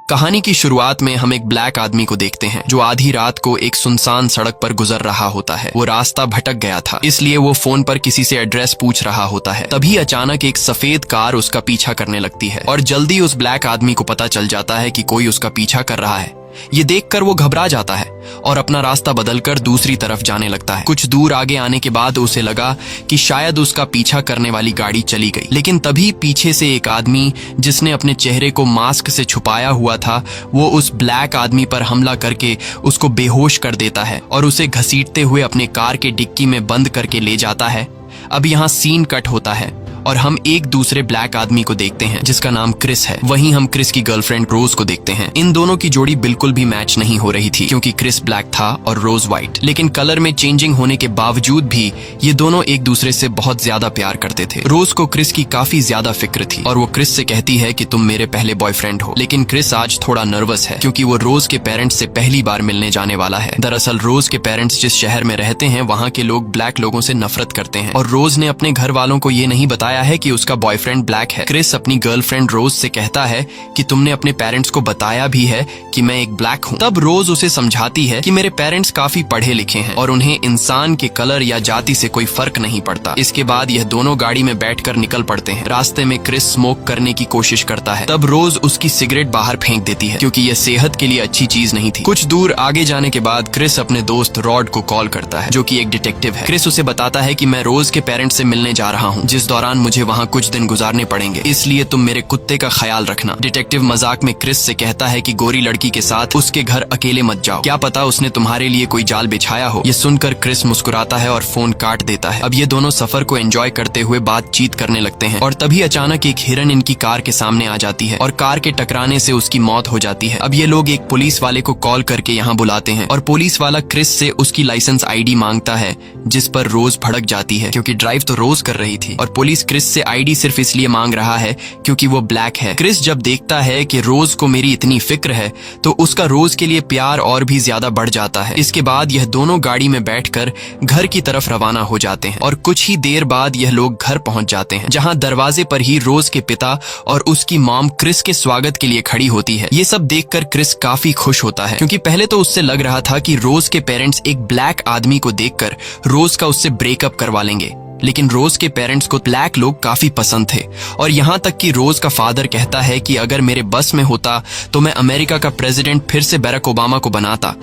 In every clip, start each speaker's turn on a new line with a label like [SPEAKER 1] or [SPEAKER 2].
[SPEAKER 1] कहानी की शुरुआत में हम एक ब्लैक आदमी को देखते हैं जो आधी रात को एक सुनसान सड़क पर गुजर रहा होता है। वो रास्ता भटक गया था, इसलिए वो फोन पर किसी से एड्रेस पूछ रहा होता है। तभी अचानक एक सफेद कार उसका पीछा करने लगती है और जल्दी उस ब्लैक आदमी को पता चल जाता है कि कोई उसका पीछा कर रहा है। ये देखकर वो घबरा जाता है और अपना रास्ता बदलकर दूसरी तरफ जाने लगता है। कुछ दूर आगे आने के बाद उसे लगा कि शायद उसका पीछा करने वाली गाड़ी चली गई, लेकिन तभी पीछे से एक आदमी जिसने अपने चेहरे को मास्क से छुपाया हुआ था, वो उस ब्लैक आदमी पर हमला करके उसको बेहोश कर देता है और उसे घसीटते हुए अपने कार के डिक्की में बंद करके ले जाता है। अब यहाँ सीन कट होता है और हम एक दूसरे ब्लैक आदमी को देखते हैं जिसका नाम क्रिस है। वहीं हम क्रिस की गर्लफ्रेंड रोज को देखते हैं। इन दोनों की जोड़ी बिल्कुल भी मैच नहीं हो रही थी क्योंकि क्रिस ब्लैक था और रोज व्हाइट, लेकिन कलर में चेंजिंग होने के बावजूद भी ये दोनों एक दूसरे से बहुत ज्यादा प्यार करते थे। रोज को क्रिस की काफी ज्यादा फिक्र थी और वो क्रिस से कहती है कि तुम मेरे पहले बॉयफ्रेंड हो, लेकिन क्रिस आज थोड़ा नर्वस है क्योंकि वो रोज के पेरेंट्स से पहली बार मिलने जाने वाला है। दरअसल रोज के पेरेंट्स जिस शहर में रहते हैं वहाँ के लोग ब्लैक लोगों से नफरत करते हैं और रोज ने अपने घर वालों को ये नहीं बताया है कि उसका बॉयफ्रेंड ब्लैक है। क्रिस अपनी गर्लफ्रेंड रोज से कहता है कि तुमने अपने पेरेंट्स को बताया भी है कि मैं एक ब्लैक हूँ। तब रोज उसे समझाती है कि मेरे पेरेंट्स काफी पढ़े लिखे हैं और उन्हें इंसान के कलर या जाति से कोई फर्क नहीं पड़ता। इसके बाद यह दोनों गाड़ी में बैठकर निकल पड़ते हैं। रास्ते में क्रिस स्मोक करने की कोशिश करता है, तब रोज उसकी सिगरेट बाहर फेंक देती है क्योंकि यह सेहत के लिए अच्छी चीज नहीं थी। कुछ दूर आगे जाने के बाद क्रिस अपने दोस्त रॉड को कॉल करता है जो कि एक डिटेक्टिव है। क्रिस उसे बताता है कि मैं रोज के पेरेंट्स से मिलने जा रहा हूँ, जिस दौरान मुझे वहाँ कुछ दिन गुजारने पड़ेंगे, इसलिए तुम मेरे कुत्ते का ख्याल रखना। डिटेक्टिव मजाक में क्रिस से कहता है कि गोरी लड़की के साथ उसके घर अकेले मत जाओ, क्या पता उसने तुम्हारे लिए कोई जाल बिछाया हो। ये सुनकर क्रिस मुस्कुराता है और फोन काट देता है। अब ये दोनों सफर को एंजॉय करते हुए बातचीत करने लगते हैं और तभी अचानक एक हिरन इनकी कार के सामने आ जाती है और कार के टकराने से उसकी मौत हो जाती है। अब ये लोग एक पुलिस वाले को कॉल करके यहाँ बुलाते हैं और पुलिस वाला क्रिस से उसकी लाइसेंस आईडी मांगता है, जिस पर रोज भड़क जाती है क्योंकि ड्राइव तो रोज कर रही थी और पुलिस क्रिस से आईडी सिर्फ इसलिए मांग रहा है क्योंकि वो ब्लैक है। क्रिस जब देखता है कि रोज को मेरी इतनी फिक्र है तो उसका रोज के लिए प्यार और भी ज्यादा बढ़ जाता है। इसके बाद यह दोनों गाड़ी में बैठकर घर की तरफ रवाना हो जाते हैं और कुछ ही देर बाद यह लोग घर पहुंच जाते हैं जहां दरवाजे पर ही रोज के पिता और उसकी मॉम क्रिस के स्वागत के लिए खड़ी होती है। ये सब देखकर क्रिस काफी खुश होता है क्योंकि पहले तो उससे लग रहा था कि रोज के पेरेंट्स एक ब्लैक आदमी को देखकर रोज का उससे ब्रेकअप करवा लेंगे, लेकिन रोज के पेरेंट्स को ब्लैक लोग काफी पसंद थे और यहाँ तक कि रोज का फादर कहता है कि अगर मेरे बस में होता तो मैं अमेरिका का प्रेसिडेंट फिर से बराक ओबामा को बनाता।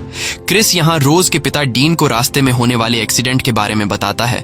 [SPEAKER 1] क्रिस यहाँ रोज के पिता डीन को रास्ते में होने वाले एक्सीडेंट के बारे में बताता है।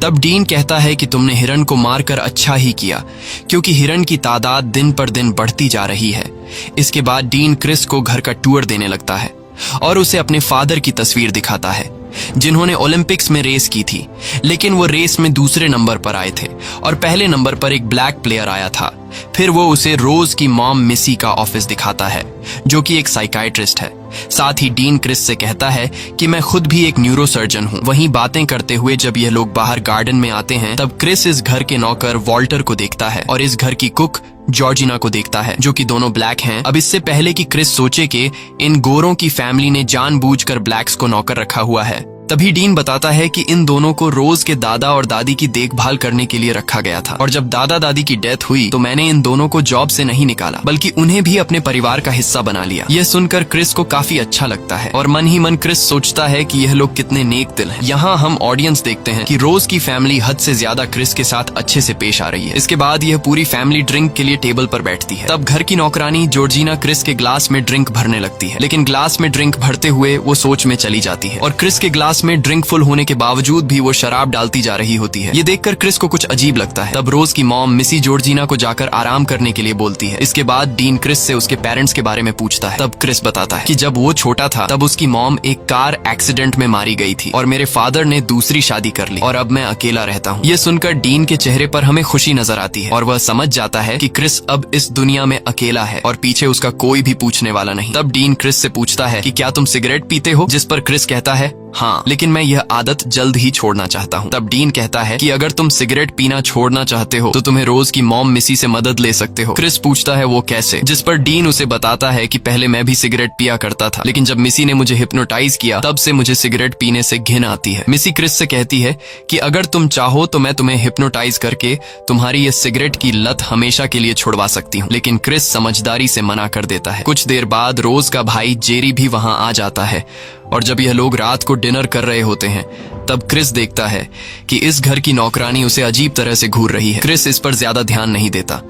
[SPEAKER 1] तब डीन कहता है कि तुमने हिरन को मारकर अच्छा ही किया क्योंकि हिरन की तादाद दिन पर दिन बढ़ती जा रही है। इसके बाद डीन क्रिस को घर का टूर देने लगता है और उसे अपने फादर की तस्वीर दिखाता है जिन्होंने ओलंपिक्स में रेस की थी, लेकिन वो रेस में दूसरे नंबर पर आए थे और पहले नंबर पर एक ब्लैक प्लेयर आया था। फिर वो उसे रोज की मॉम मिसी का ऑफिस दिखाता है जो कि एक साइकाइट्रिस्ट है। साथ ही डीन क्रिस से कहता है कि मैं खुद भी एक न्यूरोसर्जन हूँ। वहीं बातें करते हुए जब ये लोग बाहर गार्डन में आते हैं तब क्रिस इस घर के नौकर वॉल्टर को देखता है और इस घर की कुक जॉर्जिना को देखता है जो कि दोनों ब्लैक हैं। अब इससे पहले कि क्रिस सोचे कि इन गोरों की फैमिली ने जानबूझकर ब्लैक्स को नौकर रखा हुआ है, तभी डीन बताता है कि इन दोनों को रोज के दादा और दादी की देखभाल करने के लिए रखा गया था और जब दादा दादी की डेथ हुई तो मैंने इन दोनों को जॉब से नहीं निकाला बल्कि उन्हें भी अपने परिवार का हिस्सा बना लिया। यह सुनकर क्रिस को काफी अच्छा लगता है और मन ही मन क्रिस सोचता है कि यह लोग कितने नेक दिल हैं। यहाँ हम ऑडियंस देखते हैं कि रोज की फैमिली हद से ज्यादा क्रिस के साथ अच्छे से पेश आ रही है। इसके बाद यह पूरी फैमिली ड्रिंक के लिए टेबल पर बैठती है। तब घर की नौकरानी जॉर्जिना क्रिस के ग्लास में ड्रिंक भरने लगती है, लेकिन ग्लास में ड्रिंक भरते हुए वो सोच में चली जाती है और क्रिस के ग्लास में ड्रिंक फुल होने के बावजूद भी वो शराब डालती जा रही होती है। ये देखकर क्रिस को कुछ अजीब लगता है। तब रोज की मॉम मिसी जॉर्जिना को जाकर आराम करने के लिए बोलती है। इसके बाद डीन क्रिस से उसके पेरेंट्स के बारे में पूछता है। तब क्रिस बताता है कि जब वो छोटा था तब उसकी मॉम एक कार एक्सीडेंट में मारी गई थी और मेरे फादर ने दूसरी शादी कर ली और अब मैं अकेला रहता हूँ। ये सुनकर डीन के चेहरे पर हमें खुशी नजर आती है और वह समझ जाता है कि क्रिस अब इस दुनिया में अकेला है और पीछे उसका कोई भी पूछने वाला नहीं। तब डीन क्रिस से पूछता है कि क्या तुम सिगरेट पीते हो, जिस पर क्रिस कहता है हाँ, लेकिन मैं यह आदत जल्द ही छोड़ना चाहता हूँ। तब डीन कहता है कि अगर तुम सिगरेट पीना छोड़ना चाहते हो तो तुम्हें रोज की मॉम मिसी से मदद ले सकते हो। क्रिस पूछता है वो कैसे, जिस पर डीन उसे बताता है कि पहले मैं भी सिगरेट पिया करता था, लेकिन जब मिसी ने मुझे हिप्नोटाइज किया तब से मुझे सिगरेट पीने से घिन आती है। मिसी क्रिस से कहती है कि अगर तुम चाहो तो मैं तुम्हें हिप्नोटाइज करके तुम्हारी ये सिगरेट की लत हमेशा के लिए छुड़वा सकती हूँ, लेकिन क्रिस समझदारी से मना कर देता है। कुछ देर बाद रोज का भाई जेरी भी वहां आ जाता है और जब यह लोग रात को डिनर कर रहे होते हैं तब क्रिस देखता है कि इस घर की नौकरानी उसे अजीब तरह से घूर रही है। क्रिस इस पर ज्यादा ध्यान नहीं देता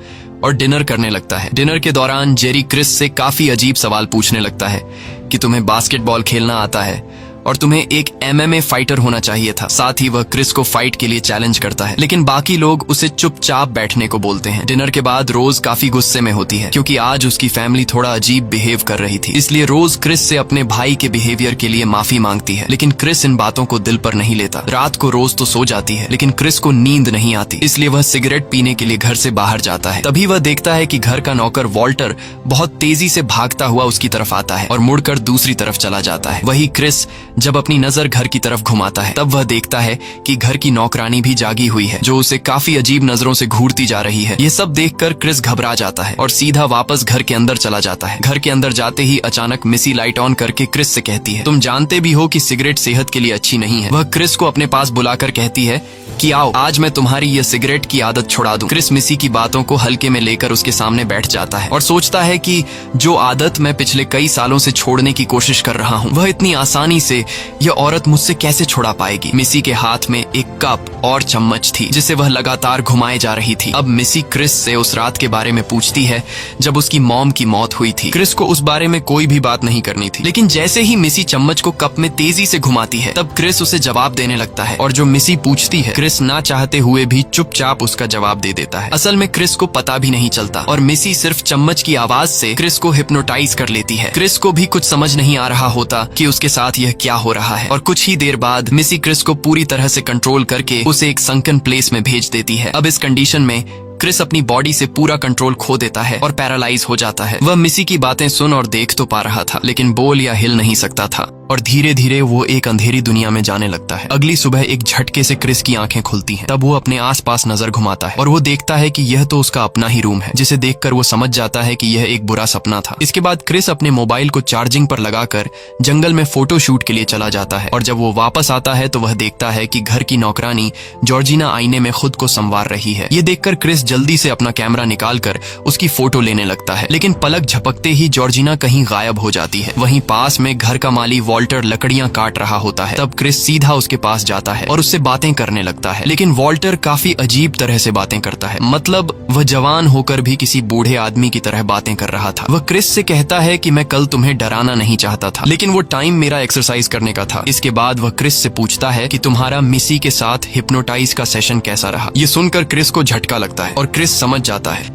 [SPEAKER 1] और डिनर करने लगता है। डिनर के दौरान जेरी क्रिस से काफी अजीब सवाल पूछने लगता है कि तुम्हें बास्केटबॉल खेलना आता है और तुम्हें एक MMA फाइटर होना चाहिए था। साथ ही वह क्रिस को फाइट के लिए चैलेंज करता है, लेकिन बाकी लोग उसे चुपचाप बैठने को बोलते हैं। डिनर के बाद रोज काफी गुस्से में होती है क्योंकि आज उसकी फैमिली थोड़ा अजीब बिहेव कर रही थी, इसलिए रोज क्रिस से अपने भाई के बिहेवियर के लिए माफी मांगती है, लेकिन क्रिस इन बातों को दिल पर नहीं लेता। रात को रोज तो सो जाती है, लेकिन क्रिस को नींद नहीं आती, इसलिए वह सिगरेट पीने के लिए घर से बाहर जाता है। तभी वह देखता है कि घर का नौकर वॉल्टर बहुत तेजी से भागता हुआ उसकी तरफ आता है और मुड़कर दूसरी तरफ चला जाता है। वही क्रिस जब अपनी नजर घर की तरफ घुमाता है तब वह देखता है कि घर की नौकरानी भी जागी हुई है, जो उसे काफी अजीब नजरों से घूरती जा रही है। ये सब देखकर क्रिस घबरा जाता है और सीधा वापस घर के अंदर चला जाता है। घर के अंदर जाते ही अचानक मिसी लाइट ऑन करके क्रिस से कहती है, तुम जानते भी हो कि सिगरेट सेहत के लिए अच्छी नहीं है। वह क्रिस को अपने पास बुलाकर कहती है कि आओ आज मैं तुम्हारी ये सिगरेट की आदत छुड़ा दूं। क्रिस मिसी की बातों को हल्के में लेकर उसके सामने बैठ जाता है और सोचता है कि जो आदत मैं पिछले कई सालों से छोड़ने की कोशिश कर रहा हूँ वह इतनी आसानी से यह औरत मुझसे कैसे छुड़ा पाएगी। मिसी के हाथ में एक कप और चम्मच थी जिसे वह लगातार घुमाए जा रही थी। अब मिसी क्रिस से उस रात के बारे में पूछती है जब उसकी मॉम की मौत हुई थी। क्रिस को उस बारे में कोई भी बात नहीं करनी थी, लेकिन जैसे ही मिसी चम्मच को कप में तेजी से घुमाती है तब क्रिस उसे जवाब देने लगता है और जो मिसी पूछती है क्रिस ना चाहते हुए भी चुपचाप उसका जवाब दे देता है। असल में क्रिस को पता भी नहीं चलता और मिसी सिर्फ चम्मच की आवाज से क्रिस को हिप्नोटाइज कर लेती है। क्रिस को भी कुछ समझ नहीं आ रहा होता कि उसके साथ यह क्या हो रहा है और कुछ ही देर बाद मिसी क्रिस को पूरी तरह से कंट्रोल करके उसे एक संकन प्लेस में भेज देती है। अब इस कंडीशन में क्रिस अपनी बॉडी से पूरा कंट्रोल खो देता है और पैरालाइज हो जाता है। वह मिसी की बातें सुन और देख तो पा रहा था, लेकिन बोल या हिल नहीं सकता था और धीरे धीरे वो एक अंधेरी दुनिया में जाने लगता है। अगली सुबह एक झटके से क्रिस की आंखें खुलती हैं। तब वो अपने आसपास नजर घुमाता है और वो देखता है कि यह तो उसका अपना ही रूम है, जिसे देखकर वो समझ जाता है कि यह एक बुरा सपना था। इसके बाद क्रिस अपने मोबाइल को चार्जिंग पर लगाकर जंगल में फोटो शूट के लिए चला जाता है और जब वो वापस आता है तो वह देखता है कि घर की नौकरानी जॉर्जिना आईने में खुद को संवार रही है। ये देखकर क्रिस जल्दी से अपना कैमरा निकालकर उसकी फोटो लेने लगता है, लेकिन पलक झपकते ही जॉर्जिना कहीं गायब हो जाती है। वहीं पास में घर का माली वॉल्टर लकड़ियां काट रहा होता है। तब क्रिस सीधा उसके पास जाता है और उससे बातें करने लगता है, लेकिन वॉल्टर काफी अजीब तरह से बातें करता है। मतलब वह जवान होकर भी किसी बूढ़े आदमी की तरह बातें कर रहा था। वह क्रिस से कहता है कि मैं कल तुम्हें डराना नहीं चाहता था, लेकिन वो टाइम मेरा एक्सरसाइज करने का था। इसके बाद वह क्रिस से पूछता है कि तुम्हारा मिसी के साथ हिप्नोटाइज का सेशन कैसा रहा। ये सुनकर क्रिस को झटका लगता है और क्रिस समझ जाता है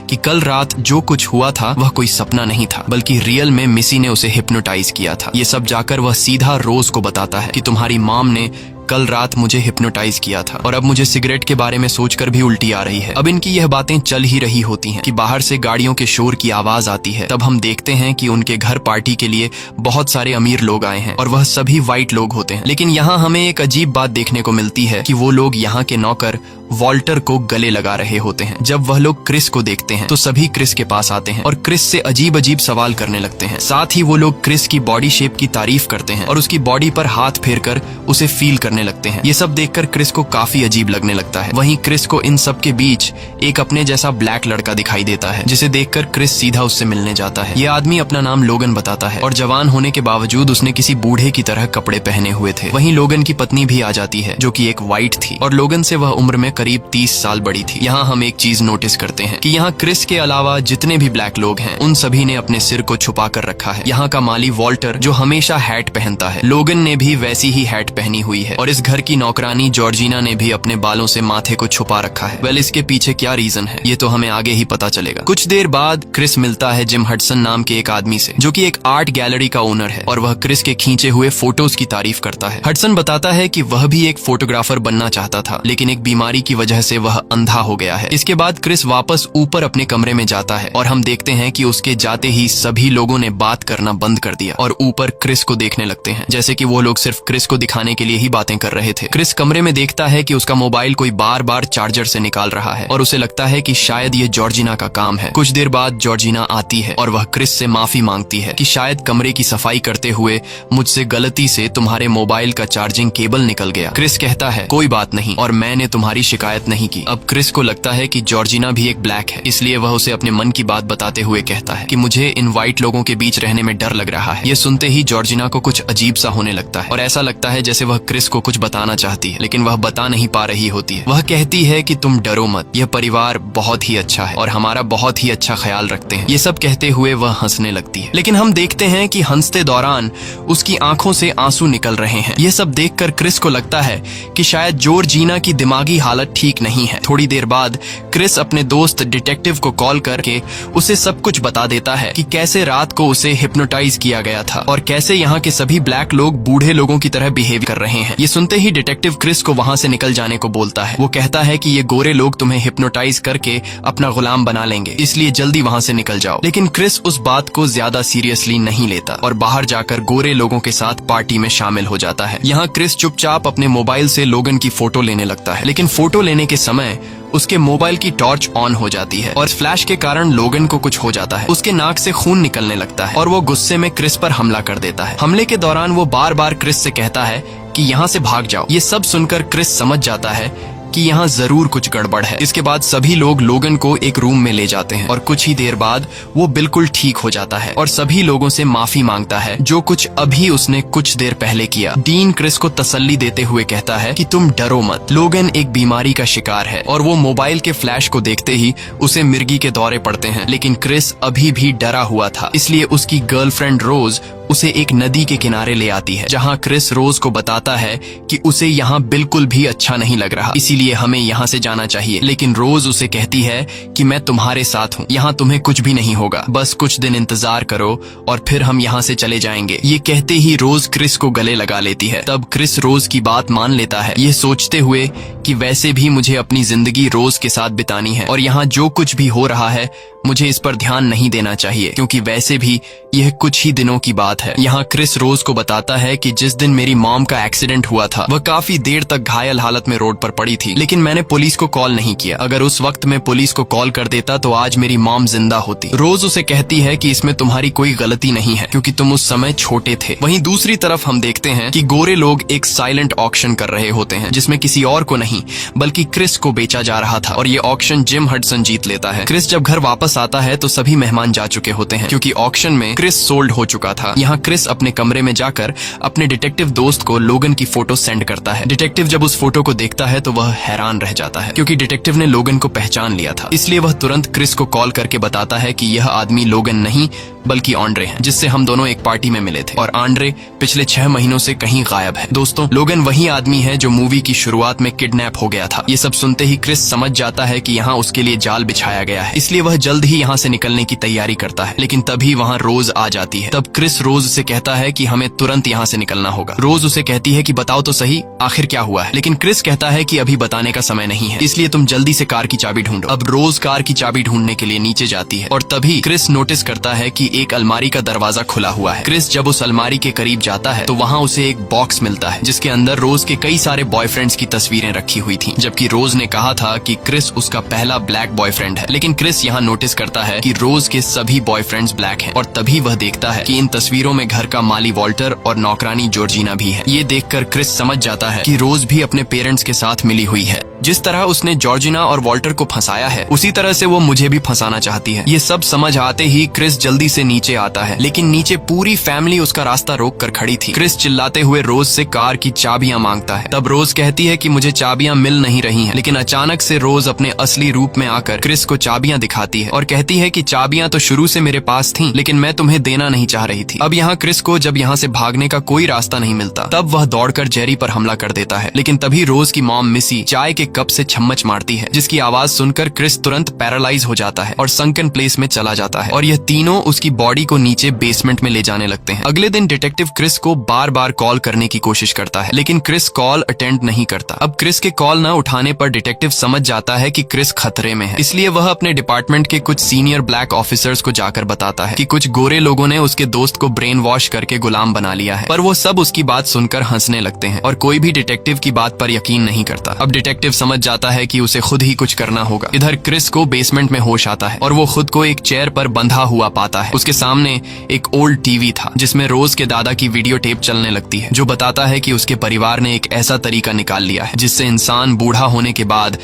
[SPEAKER 1] कि कल रात जो कुछ हुआ था वह कोई सपना नहीं था, बल्कि रियल में मिसी ने उसे हिप्नोटाइज किया था। ये सब जाकर वह सीधा रोज को बताता है कि तुम्हारी मॉम ने कल रात मुझे हिप्नोटाइज किया था और अब मुझे सिगरेट के बारे में सोचकर भी उल्टी आ रही है। अब इनकी यह बातें चल ही रही होती हैं कि बाहर से गाड़ियों के शोर की आवाज आती है। तब हम देखते हैं कि उनके घर पार्टी के लिए बहुत सारे अमीर लोग आए हैं और वह सभी वाइट लोग होते हैं। लेकिन यहाँ हमें एक अजीब बात देखने को मिलती है कि वो लोग यहाँ के नौकर वॉल्टर को गले लगा रहे होते हैं। जब वह लोग क्रिस को देखते हैं तो सभी क्रिस के पास आते हैं और क्रिस से अजीब अजीब सवाल करने लगते हैं। साथ ही वो लोग क्रिस की बॉडी शेप की तारीफ करते हैं और उसकी बॉडी पर हाथ फेरकर उसे फील करने लगते हैं। ये सब देखकर क्रिस को काफी अजीब लगने लगता है। वहीं क्रिस को इन सब के बीच एक अपने जैसा ब्लैक लड़का दिखाई देता है, जिसे देखकर क्रिस सीधा उससे मिलने जाता है। ये आदमी अपना नाम लोगन बताता है और जवान होने के बावजूद उसने किसी बूढ़े की तरह कपड़े पहने हुए थे। वहीं लोगन की पत्नी भी आ जाती है जो कि एक वाइट थी और लोगन से वह उम्र में करीब 30 साल बड़ी थी। यहाँ हम एक चीज नोटिस करते हैं कि यहाँ क्रिस के अलावा जितने भी ब्लैक लोग हैं उन सभी ने अपने सिर को छुपा कर रखा है। यहाँ का माली वॉल्टर जो हमेशा हैट पहनता है, लोगन ने भी वैसी ही हैट पहनी हुई है और इस घर की नौकरानी जॉर्जिना ने भी अपने बालों से माथे को छुपा रखा है। वेल, इसके पीछे क्या रीजन है ये तो हमें आगे ही पता चलेगा। कुछ देर बाद क्रिस मिलता है जिम हडसन नाम के एक आदमी से, जो कि एक आर्ट गैलरी का ओनर है और वह क्रिस के खींचे हुए फोटोज की तारीफ करता है। हडसन बताता है कि वह भी एक फोटोग्राफर बनना चाहता था, लेकिन एक बीमारी की वजह से वह अंधा हो गया है। इसके बाद क्रिस वापस ऊपर अपने कमरे में जाता है और हम देखते हैं कि उसके जाते ही सभी लोगों ने बात करना बंद कर दिया और ऊपर क्रिस को देखने लगते हैं, जैसे कि वो लोग सिर्फ क्रिस को दिखाने के लिए ही बातें कर रहे थे। क्रिस कमरे में देखता है कि उसका मोबाइल कोई बार बार चार्जर से निकाल रहा है और उसे लगता है कि शायद ये जॉर्जिना का काम है। कुछ देर बाद जॉर्जिना आती है और वह क्रिस से माफी मांगती है कि शायद कमरे की सफाई करते हुए मुझसे गलती से तुम्हारे मोबाइल का चार्जिंग केबल निकल गया। क्रिस कहता है कोई बात नहीं और मैंने तुम्हारी शिकायत नहीं की। अब क्रिस को लगता है कि जॉर्जिना भी एक ब्लैक है, इसलिए वह उसे अपने मन की बात बताते हुए कहता है कि मुझे इन व्हाइट लोगों के बीच रहने में डर लग रहा है। ये सुनते ही जॉर्जिना को कुछ अजीब सा होने लगता है और ऐसा लगता है जैसे वह क्रिस को कुछ बताना चाहती है, लेकिन वह बता नहीं पा रही होती है। वह कहती है कि तुम डरो मत, यह परिवार बहुत ही अच्छा है और हमारा बहुत ही अच्छा ख्याल रखते हैं। ये सब कहते हुए वह हंसने लगती है, लेकिन हम देखते हैं कि हंसते दौरान उसकी आंखों से आंसू निकल रहे हैं। यह सब देखकर क्रिस को लगता है कि शायद जॉर्जिना की दिमागी हालत ठीक नहीं है। थोड़ी देर बाद क्रिस अपने दोस्त डिटेक्टिव को कॉल करके उसे सब कुछ बता देता है कि कैसे रात को उसे हिप्नोटाइज किया गया था और कैसे यहाँ के सभी ब्लैक लोग बूढ़े लोगों की तरह बिहेव कर रहे हैं। ये सुनते ही डिटेक्टिव क्रिस को वहाँ से निकल जाने को बोलता है। वो कहता है कि ये गोरे लोग तुम्हें हिप्नोटाइज करके अपना गुलाम बना लेंगे, इसलिए जल्दी वहाँ से निकल जाओ। लेकिन क्रिस उस बात को ज्यादा सीरियसली नहीं लेता और बाहर जाकर गोरे लोगों के साथ पार्टी में शामिल हो जाता है। यहाँ क्रिस चुपचाप अपने मोबाइल से लोगन की फोटो लेने लगता है, लेकिन फोटो लेने के समय उसके मोबाइल की टॉर्च ऑन हो जाती है और फ्लैश के कारण लोगन को कुछ हो जाता है। उसके नाक से खून निकलने लगता है और वो गुस्से में क्रिस पर हमला कर देता है। हमले के दौरान वो बार बार क्रिस से कहता है कि यहाँ से भाग जाओ। ये सब सुनकर क्रिस समझ जाता है कि यहाँ जरूर कुछ गड़बड़ है। इसके बाद सभी लोग लोगन को एक रूम में ले जाते हैं और कुछ ही देर बाद वो बिल्कुल ठीक हो जाता है और सभी लोगों से माफी मांगता है जो कुछ अभी उसने कुछ देर पहले किया। डीन क्रिस को तसल्ली देते हुए कहता है कि तुम डरो मत, लोगन एक बीमारी का शिकार है और वो मोबाइल के फ्लैश को देखते ही उसे मिर्गी के दौरे पड़ते हैं। लेकिन क्रिस अभी भी डरा हुआ था, इसलिए उसकी गर्लफ्रेंड रोज उसे एक नदी के किनारे ले आती है, जहाँ क्रिस रोज को बताता है कि उसे यहाँ बिल्कुल भी अच्छा नहीं लग रहा, इसीलिए हमें यहाँ से जाना चाहिए। लेकिन रोज उसे कहती है कि मैं तुम्हारे साथ हूँ, यहाँ तुम्हें कुछ भी नहीं होगा, बस कुछ दिन इंतजार करो और फिर हम यहाँ से चले जाएंगे। ये कहते ही रोज क्रिस को गले लगा लेती है। तब क्रिस रोज की बात मान लेता है, ये सोचते हुए कि वैसे भी मुझे अपनी जिंदगी रोज के साथ बितानी है और यहाँ जो कुछ भी हो रहा है मुझे इस पर ध्यान नहीं देना चाहिए, क्योंकि वैसे भी यह कुछ ही दिनों की बात है। यहाँ क्रिस रोज को बताता है कि जिस दिन मेरी मॉम का एक्सीडेंट हुआ था वह काफी देर तक घायल हालत में रोड पर पड़ी थी, लेकिन मैंने पुलिस को कॉल नहीं किया। अगर उस वक्त मैं पुलिस को कॉल कर देता तो आज मेरी मॉम जिंदा होती। रोज उसे कहती है कि इसमें तुम्हारी कोई गलती नहीं है, क्योंकि तुम उस समय छोटे थे। वहीं दूसरी तरफ हम देखते हैं कि गोरे लोग एक साइलेंट ऑक्शन कर रहे होते हैं, जिसमें किसी और को नहीं बल्कि क्रिस को बेचा जा रहा था और ये ऑक्शन जिम हडसन जीत लेता है। क्रिस जब घर वापस आता है तो सभी मेहमान जा चुके होते हैं, क्योंकि ऑक्शन में क्रिस सोल्ड हो चुका था। यहाँ क्रिस अपने कमरे में जाकर अपने डिटेक्टिव दोस्त को लोगन की फोटो सेंड करता है। डिटेक्टिव जब उस फोटो को देखता है तो वह हैरान रह जाता है, क्योंकि डिटेक्टिव ने लोगन को पहचान लिया था। इसलिए वह तुरंत क्रिस को कॉल करके बताता है कि यह आदमी लोगन नहीं बल्कि आंड्रे है, जिससे हम दोनों एक पार्टी में मिले थे और आंड्रे पिछले 6 महीनों से कहीं गायब है। दोस्तों, लोगन वही आदमी है जो मूवी की शुरुआत में किडनैप हो गया था। ये सब सुनते ही क्रिस समझ जाता है कि यहाँ उसके लिए जाल बिछाया गया है, इसलिए वह जल्द ही यहाँ से निकलने की तैयारी करता है। लेकिन तभी वहाँ रोज आ जाती है। तब क्रिस रोज से कहता है कि हमें तुरंत यहाँ से निकलना होगा। रोज उसे कहती है कि बताओ तो सही आखिर क्या हुआ है, लेकिन क्रिस कहता है कि अभी बताने का समय नहीं है, इसलिए तुम जल्दी से कार की चाबी ढूंढो। अब रोज कार की चाबी ढूंढने के लिए नीचे जाती है और तभी क्रिस नोटिस करता है कि एक अलमारी का दरवाजा खुला हुआ है। क्रिस जब उस अलमारी के करीब जाता है तो वहाँ उसे एक बॉक्स मिलता है, जिसके अंदर रोज के कई सारे बॉयफ्रेंड्स की तस्वीरें रखी हुई थी, जबकि रोज ने कहा था कि क्रिस उसका पहला ब्लैक बॉयफ्रेंड है। लेकिन क्रिस यहाँ नोटिस करता है कि रोज के सभी बॉयफ्रेंड्स ब्लैक हैं और तभी वह देखता है कि इन तस्वीरों में घर का माली वॉल्टर और नौकरानी जॉर्जिना भी है। ये देखकर क्रिस समझ जाता है कि रोज भी अपने पेरेंट्स के साथ मिली हुई है। जिस तरह उसने जॉर्जिना और वॉल्टर को फंसाया है उसी तरह से वो मुझे भी फंसाना चाहती है। ये सब समझ आते ही क्रिस जल्दी से नीचे आता है, लेकिन नीचे पूरी फैमिली उसका रास्ता रोक कर खड़ी थी। क्रिस चिल्लाते हुए रोज से कार की चाबियां मांगता है। तब रोज कहती है कि मुझे चाबियां मिल नहीं रही हैं, लेकिन अचानक से रोज अपने असली रूप में आकर क्रिस को चाबियां दिखाती है और कहती है कि चाबियां तो शुरू से मेरे पास थीं, लेकिन मैं तुम्हें देना नहीं चाह रही थी। अब यहाँ क्रिस को जब यहाँ से भागने का कोई रास्ता नहीं मिलता, तब वह दौड़कर जेरी पर हमला कर देता है। लेकिन तभी रोज की मॉम मिसी चाय के के कप से छम्मच मारती है, जिसकी आवाज सुनकर क्रिस तुरंत पैरालाइज हो जाता है और संकन प्लेस में चला जाता है और यह तीनों उसकी बॉडी को नीचे बेसमेंट में ले जाने लगते हैं। अगले दिन डिटेक्टिव क्रिस को बार बार कॉल करने की कोशिश करता है, लेकिन क्रिस कॉल अटेंड नहीं करता। अब क्रिस के कॉल न उठाने पर डिटेक्टिव समझ जाता है कि क्रिस खतरे में है, इसलिए वह अपने डिपार्टमेंट के कुछ सीनियर ब्लैक ऑफिसर्स को जाकर बताता है कि कुछ गोरे लोगों ने उसके दोस्त को ब्रेन वॉश करके गुलाम बना लिया है। पर वो सब उसकी बात सुनकर हंसने लगते हैं और कोई भी डिटेक्टिव की बात पर यकीन नहीं करता। अब डिटेक्टिव समझ जाता है कि उसे खुद ही कुछ करना होगा। इधर क्रिस को बेसमेंट में होश आता है और वो खुद को एक चेयर पर बंधा हुआ पाता है। उसके सामने एक ओल्ड टीवी था जिसमें रोज के दादा की वीडियो टेप चलने लगती है, जो बताता है कि उसके परिवार ने एक ऐसा तरीका निकाल लिया है जिससे इंसान बूढ़ा होने के बाद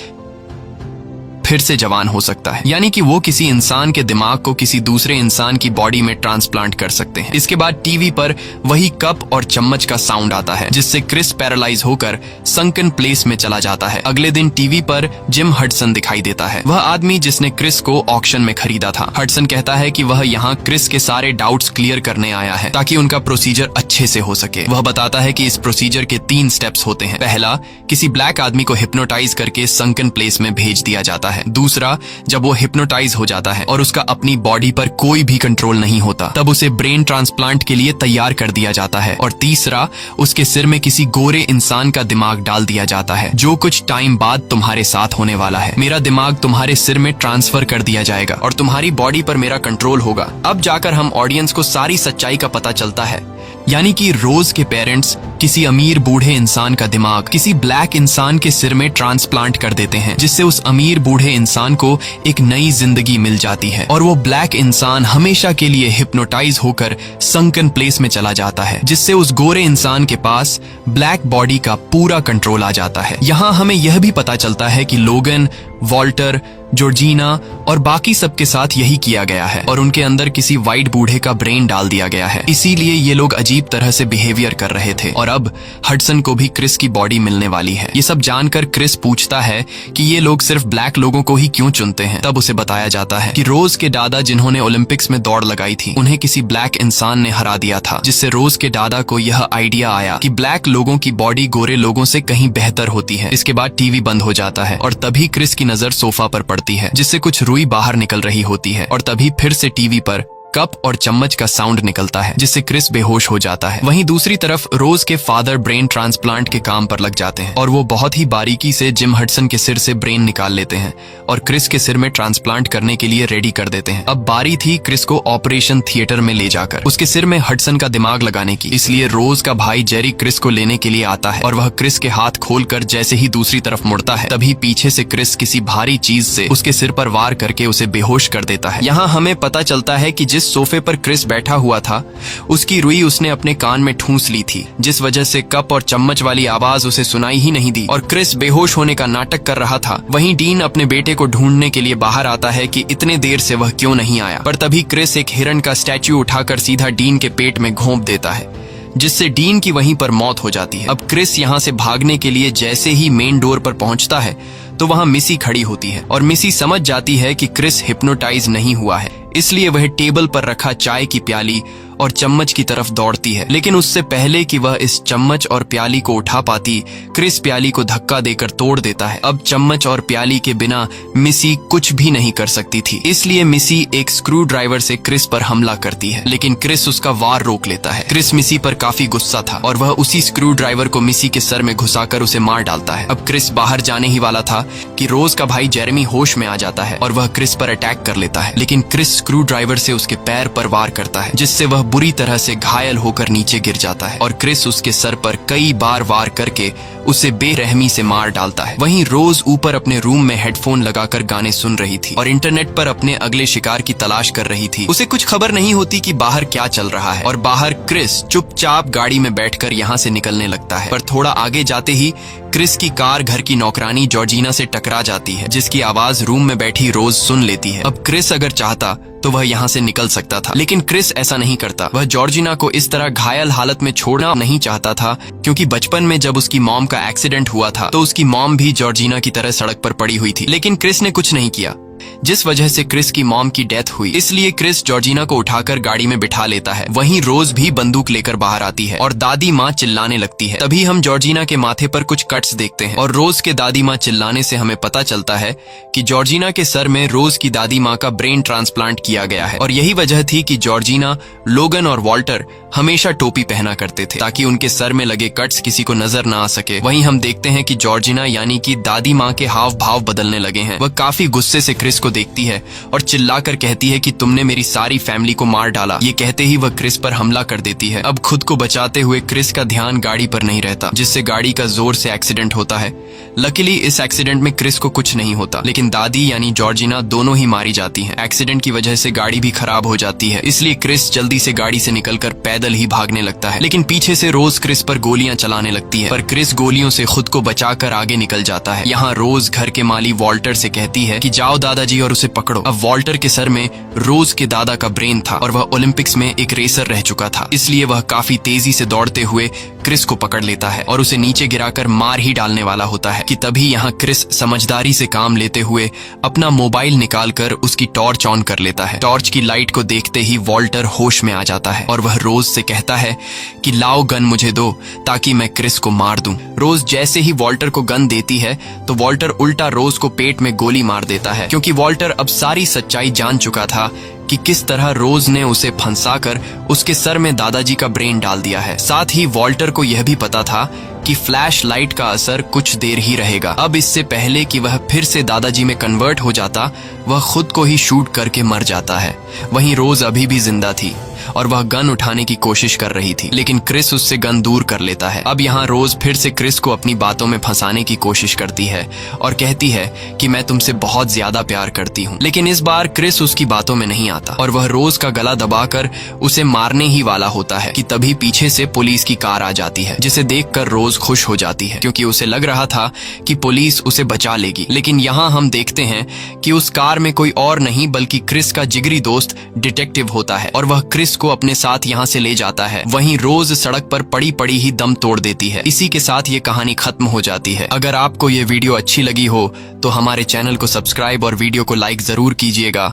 [SPEAKER 1] फिर से जवान हो सकता है, यानी कि वो किसी इंसान के दिमाग को किसी दूसरे इंसान की बॉडी में ट्रांसप्लांट कर सकते हैं। इसके बाद टीवी पर वही कप और चम्मच का साउंड आता है, जिससे क्रिस पैरालाइज होकर संकन प्लेस में चला जाता है। अगले दिन टीवी पर जिम हडसन दिखाई देता है, वह आदमी जिसने क्रिस को ऑक्शन में खरीदा था। हडसन कहता है कि वह यहाँ क्रिस के सारे डाउट्स क्लियर करने आया है ताकि उनका प्रोसीजर अच्छे से हो सके। वह बताता है कि इस प्रोसीजर के 3 स्टेप्स होते हैं। पहला, किसी ब्लैक आदमी को हिप्नोटाइज करके संकन प्लेस में भेज दिया जाता है। दूसरा, जब वो हिप्नोटाइज हो जाता है और उसका अपनी बॉडी पर कोई भी कंट्रोल नहीं होता, तब उसे ब्रेन ट्रांसप्लांट के लिए तैयार कर दिया जाता है। और तीसरा, उसके सिर में किसी गोरे इंसान का दिमाग डाल दिया जाता है, जो कुछ टाइम बाद तुम्हारे साथ होने वाला है। मेरा दिमाग तुम्हारे सिर में ट्रांसफर कर दिया जाएगा और तुम्हारी बॉडी पर मेरा कंट्रोल होगा। अब जाकर हम ऑडियंस को सारी सच्चाई का पता चलता है, यानी कि रोज के पेरेंट्स किसी अमीर बूढ़े इंसान का दिमाग किसी ब्लैक इंसान के सिर में ट्रांसप्लांट कर देते हैं, जिससे उस अमीर बूढ़े इंसान को एक नई जिंदगी मिल जाती है और वो ब्लैक इंसान हमेशा के लिए हिप्नोटाइज होकर संकन प्लेस में चला जाता है, जिससे उस गोरे इंसान के पास ब्लैक बॉडी का पूरा कंट्रोल आ जाता है। यहाँ हमें यह भी पता चलता है कि लोगन, वॉल्टर, जॉर्जिना और बाकी सबके साथ यही किया गया है और उनके अंदर किसी वाइट बूढ़े का ब्रेन डाल दिया गया है, इसीलिए ये लोग अजीब तरह से बिहेवियर कर रहे थे। और अब हडसन को भी क्रिस की बॉडी मिलने वाली है। ये सब जानकर क्रिस पूछता है कि ये लोग सिर्फ ब्लैक लोगों को ही क्यों चुनते हैं। तब उसे बताया जाता है कि रोज के दादा जिन्होंने ओलंपिक्स में दौड़ लगाई थी, उन्हें किसी ब्लैक इंसान ने हरा दिया था, जिससे रोज के दादा को यह आइडिया आया कि ब्लैक लोगों की बॉडी गोरे लोगों से कहीं बेहतर होती है। इसके बाद टीवी बंद हो जाता है और तभी क्रिस की नजर सोफा पर पड़ती है, जिससे कुछ रुई बाहर निकल रही होती है और तभी फिर से टीवी पर कप और चम्मच का साउंड निकलता है, जिससे क्रिस बेहोश हो जाता है। वहीं दूसरी तरफ रोज के फादर ब्रेन ट्रांसप्लांट के काम पर लग जाते हैं और वो बहुत ही बारीकी से जिम हडसन के सिर से ब्रेन निकाल लेते हैं और क्रिस के सिर में ट्रांसप्लांट करने के लिए रेडी कर देते हैं। अब बारी थी क्रिस को ऑपरेशन थिएटर में ले जाकर उसके सिर में हडसन का दिमाग लगाने की, इसलिए रोज का भाई जेरी क्रिस को लेने के लिए आता है और वह क्रिस के हाथ खोलकर जैसे ही दूसरी तरफ मुड़ता है, तभी पीछे से क्रिस किसी भारी चीज से उसके सिर पर वार करके उसे बेहोश कर देता है। यहाँ हमें पता चलता है कि जिस सोफे पर क्रिस बैठा हुआ था, उसकी रुई उसने अपने कान में ठूंस ली थी, जिस वजह से कप और चम्मच वाली आवाज उसे सुनाई ही नहीं दी और क्रिस बेहोश होने का नाटक कर रहा था। वहीं डीन अपने बेटे को ढूंढने के लिए बाहर आता है कि इतने देर से वह क्यों नहीं आया, पर तभी क्रिस एक हिरण का स्टैच्यू उठाकर सीधा डीन के पेट में घोंप देता है, जिससे डीन की वहीं पर मौत हो जाती है। अब क्रिस यहाँ से भागने के लिए जैसे ही मेन डोर पर पहुंचता है तो वहां मिसी खड़ी होती है और मिसी समझ जाती है कि क्रिस हिप्नोटाइज नहीं हुआ है, इसलिए वह टेबल पर रखा चाय की प्याली और चम्मच की तरफ दौड़ती है। लेकिन उससे पहले कि वह इस चम्मच और प्याली को उठा पाती, क्रिस प्याली को धक्का देकर तोड़ देता है। अब चम्मच और प्याली के बिना मिसी कुछ भी नहीं कर सकती थी, इसलिए मिसी एक स्क्रू ड्राइवर से क्रिस पर हमला करती है, लेकिन क्रिस उसका वार रोक लेता है। क्रिस मिसी पर काफी गुस्सा था और वह उसी स्क्रू ड्राइवर को मिसी के सर में घुसाकर उसे मार डालता है। अब क्रिस बाहर जाने ही वाला था कि रोज का भाई जेरेमी होश में आ जाता है और वह क्रिस पर अटैक कर लेता है, लेकिन क्रिस स्क्रू ड्राइवर से उसके पैर पर वार करता है, जिससे वह बुरी तरह से घायल होकर नीचे गिर जाता है और क्रिस उसके सर पर कई बार वार करके उसे बेरहमी से मार डालता है। वहीं रोज ऊपर अपने रूम में हेडफोन लगाकर गाने सुन रही थी और इंटरनेट पर अपने अगले शिकार की तलाश कर रही थी। उसे कुछ खबर नहीं होती कि बाहर क्या चल रहा है और बाहर क्रिस चुपचाप गाड़ी में बैठकर यहाँ से निकलने लगता है। पर थोड़ा आगे जाते ही क्रिस की कार घर की नौकरानी जॉर्जिना से टकरा जाती है, जिसकी आवाज रूम में बैठी रोज सुन लेती है। अब क्रिस अगर चाहता तो वह यहाँ से निकल सकता था, लेकिन क्रिस ऐसा नहीं करता। वह जॉर्जिना को इस तरह घायल हालत में छोड़ना नहीं चाहता था, क्योंकि बचपन में जब उसकी मॉम का एक्सीडेंट हुआ था तो उसकी मॉम भी जॉर्जिना की तरह सड़क पर पड़ी हुई थी, लेकिन क्रिस ने कुछ नहीं किया। जिस वजह से क्रिस की मॉम की डेथ हुई। इसलिए क्रिस जॉर्जिना को उठाकर गाड़ी में बिठा लेता है। वहीं रोज भी बंदूक लेकर बाहर आती है और दादी माँ चिल्लाने लगती है। तभी हम जॉर्जिना के माथे पर कुछ कट्स देखते हैं और रोज के दादी माँ चिल्लाने से हमें पता चलता है कि जॉर्जिना के सर में रोज की दादी माँ का ब्रेन ट्रांसप्लांट किया गया है। और यही वजह थी कि जॉर्जिना, लोगन और वॉल्टर हमेशा टोपी पहना करते थे ताकि उनके सर में लगे कट्स किसी को नजर ना आ सके। वहीं हम देखते हैं कि जॉर्जिना यानी कि दादी माँ के हाव भाव बदलने लगे हैं। वह काफी गुस्से से क्रिस को देखती है और चिल्लाकर कहती है कि तुमने मेरी सारी फैमिली को मार डाला। ये कहते ही वह क्रिस पर हमला कर देती है। अब खुद को बचाते हुए क्रिस का ध्यान गाड़ी पर नहीं रहता, जिससे गाड़ी का जोर से एक्सीडेंट होता है। लकीली इस एक्सीडेंट में क्रिस को कुछ नहीं होता, लेकिन दादी यानी जॉर्जिना दोनों ही मारी जाती हैं। एक्सीडेंट की वजह से गाड़ी भी खराब हो जाती है, इसलिए क्रिस जल्दी से गाड़ी से निकलकर पैदल ही भागने लगता है। लेकिन पीछे से रोज क्रिस पर गोलियां चलाने लगती है, पर क्रिस गोलियों से खुद को बचाकर आगे निकल जाता है। यहाँ रोज घर के माली वॉल्टर से कहती है कि जाओ दादाजी और उसे पकड़ो। अब वॉल्टर के सर में रोज के दादा का ब्रेन था और वह ओलंपिक्स में एक रेसर रह चुका था, इसलिए वह काफी तेजी से दौड़ते हुए क्रिस को पकड़ लेता है और उसे नीचे गिराकर मार ही डालने वाला होता है कि तभी यहाँ क्रिस समझदारी से काम लेते हुए अपना मोबाइल निकालकर उसकी टॉर्च ऑन कर लेता है। टॉर्च की लाइट को देखते ही वॉल्टर होश में आ जाता है और वह रोज से कहता है कि लाओ गन मुझे दो ताकि मैं क्रिस को मार दूं। रोज जैसे ही वॉल्टर को गन देती है तो वॉल्टर उल्टा रोज को पेट में गोली मार देता है, क्योंकि वॉल्टर अब सारी सच्चाई जान चुका था कि किस तरह रोज ने उसे फंसाकर उसके सर में दादाजी का ब्रेन डाल दिया है। साथ ही वॉल्टर को यह भी पता था कि फ्लैश लाइट का असर कुछ देर ही रहेगा। अब इससे पहले कि वह फिर से दादाजी में कन्वर्ट हो जाता, वह खुद को ही शूट करके मर जाता है। वहीं रोज अभी भी जिंदा थी और वह गन उठाने की कोशिश कर रही थी, लेकिन क्रिस उससे गन दूर कर लेता है। अब यहाँ रोज फिर से क्रिस को अपनी बातों में फंसाने की कोशिश करती है और कहती है कि मैं तुमसे बहुत ज्यादा प्यार करती हूँ। लेकिन इस बार क्रिस उसकी बातों में नहीं आता और वह रोज का गला दबाकर उसे मारने ही वाला होता है कि तभी पीछे से पुलिस की कार आ जाती है, जिसे देखकर रोज खुश हो जाती है क्योंकि उसे लग रहा था कि पुलिस उसे बचा लेगी। लेकिन यहाँ हम देखते हैं कि उस कार में कोई और नहीं बल्कि क्रिस का जिगरी दोस्त डिटेक्टिव होता है और वह क्रिस को अपने साथ यहाँ से ले जाता है। वहीं रोज सड़क पर पड़ी पड़ी ही दम तोड़ देती है। इसी के साथ ये कहानी खत्म हो जाती है। अगर आपको ये वीडियो अच्छी लगी हो तो हमारे चैनल को सब्सक्राइब और वीडियो को लाइक जरूर कीजिएगा।